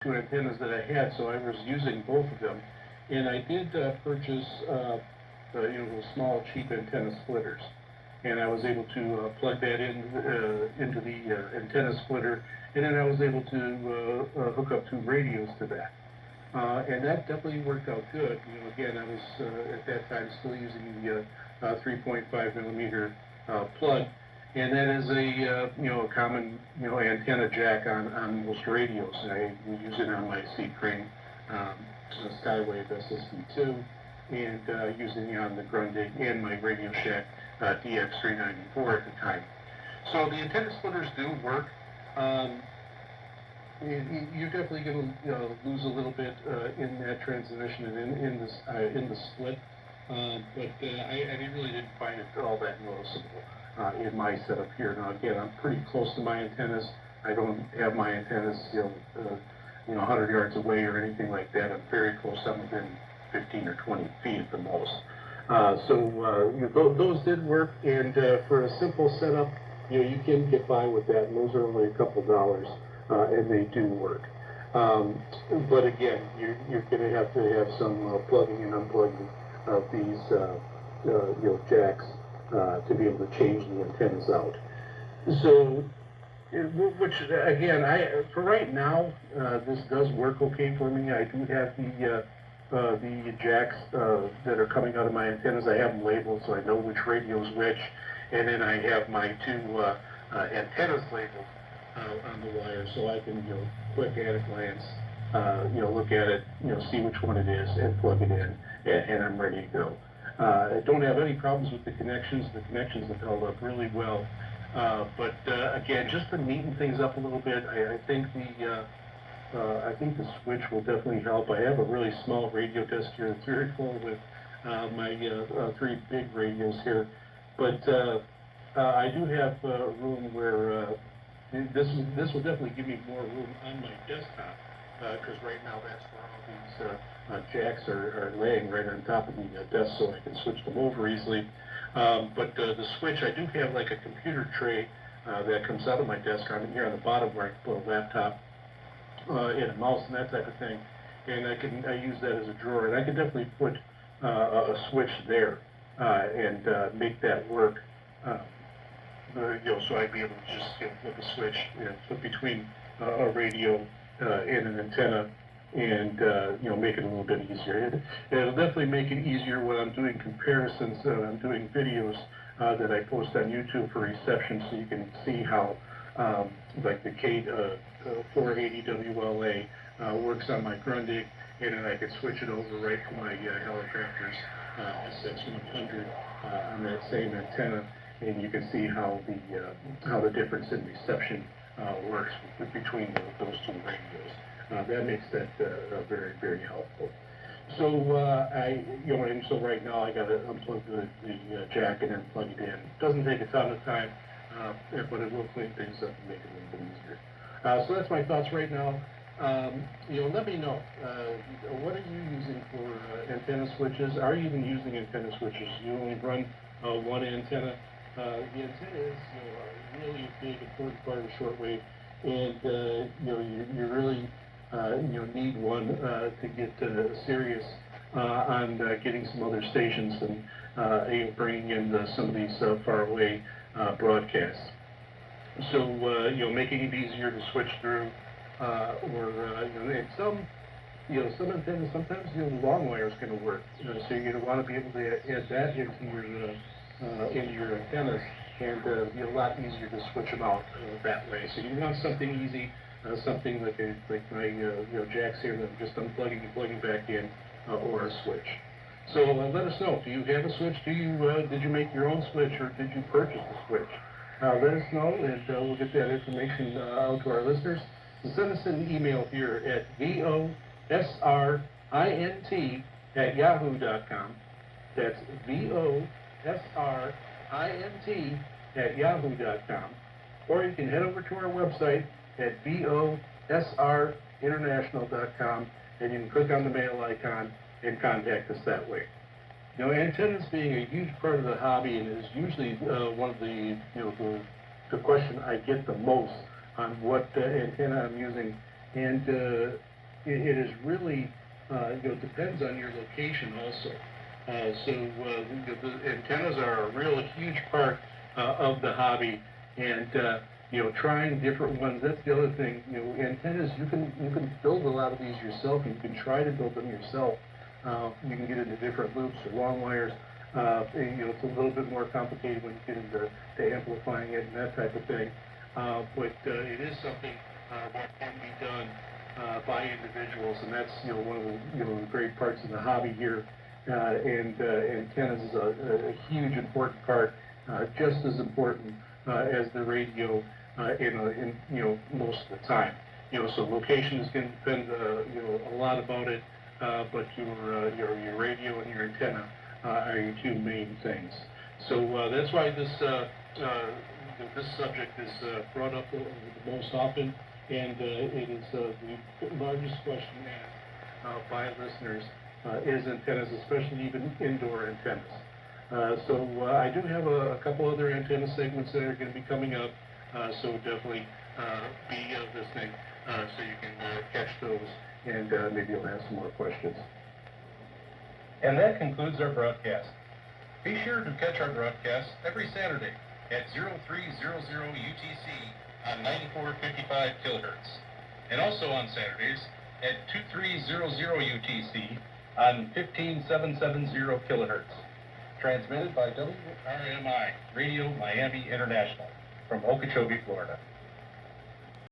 two antennas that I had, so I was using both of them. And I did purchase, small cheap antenna splitters, and I was able to plug that in into the antenna splitter, and then I was able to hook up two radios to that. And that definitely worked out good. Again, I was at that time still using the 3.5 millimeter plug, and that is a common antenna jack on most radios. I use it on my C Crane Skywave SSB2, and using it on the Grundig and my Radio Shack DX394 at the time. So the antenna splitters do work. You're definitely going to lose a little bit in that transmission and in the split, but I really didn't find it all that noticeable in my setup here. Now again, I'm pretty close to my antennas. I don't have my antennas 100 yards away or anything like that. I'm very close. I'm within 15 or 20 feet at the most. Those did work, and for a simple setup, you can get by with that. And those are only a couple $. And they do work. But again, you're going to have some plugging and unplugging of these jacks to be able to change the antennas out. So, which again, for right now, this does work okay for me. I do have the jacks that are coming out of my antennas. I have them labeled so I know which radio is which, and then I have my two antennas labeled on the wire, so I can quick at a glance, look at it, see which one it is, and plug it in, and I'm ready to go. I don't have any problems with the connections. The connections have held up really well. But again, just to neaten things up a little bit, I think the switch will definitely help. I have a really small radio desk here that's very full with my three big radios here, but I do have room where this will definitely give me more room on my desktop, because right now that's where all these jacks are laying right on top of the desk, so I can switch them over easily. But the switch, I do have like a computer tray that comes out of my desk on here on the bottom where I can put a laptop and a mouse and that type of thing, and I use that as a drawer, and I can definitely put a switch there and make that work. So I'd be able to just flip a switch, flip between a radio and an antenna, and make it a little bit easier. It'll definitely make it easier when I'm doing comparisons. I'm doing videos that I post on YouTube for reception, so you can see how like the TeKaDe 480 WLA works on my Grundig, and then I could switch it over right to my Helicopters SX100 on that same antenna. And you can see how the difference in reception works between those two radios. That makes that very, very helpful. So and so right now I got to unplug the jack and then plug it in. It doesn't take a ton of time, but it will clean things up and make it a little bit easier. So that's my thoughts right now. Let me know. What are you using for antenna switches? Are you even using antenna switches? You only run one antenna. The antenna is a really big, important part of the shortwave, and you really need one to get serious on getting some other stations and bringing in some of these far away broadcasts. So making it easier to switch through, and some antennas sometimes the long wire is going to work. So you're going to want to be able to add that into your antennas, and be a lot easier to switch them out that way. So you want something easy, something like my jacks here that I'm just unplugging and plugging back in, or a switch. So let us know. Do you have a switch? Did you make your own switch, or did you purchase a switch? Let us know, and we'll get that information out to our listeners. So send us an email here at VOSRINT@yahoo.com. That's VOSRINT@yahoo.com. Or you can head over to our website at VOSRinternational.com, and you can click on the mail icon and contact us that way. Antennas being a huge part of the hobby, and is usually one of the question I get the most on what antenna I'm using. And it is really, depends on your location also. The antennas are a real huge part of the hobby, and trying different ones. That's the other thing. Antennas, you can build a lot of these yourself. You can try to build them yourself. You can get into different loops or long wires. It's a little bit more complicated when you get into amplifying it and that type of thing. But it is something that can be done by individuals, and that's one of the great parts of the hobby here. And antennas is a huge important part, just as important as the radio in most of the time. So location is going to depend a lot about it, but your radio and your antenna are your two main things. So that's why this subject is brought up the most often, and it is the largest question asked by listeners is antennas, especially even indoor antennas. So I do have a couple other antenna segments that are going to be coming up, so definitely be listening so you can catch those, and maybe you'll have some more questions. And that concludes our broadcast. Be sure to catch our broadcast every Saturday at 0300 UTC on 9455 kilohertz, and also on Saturdays at 2300 UTC on 15770 kilohertz, transmitted by WRMI Radio Miami International from Okeechobee, Florida.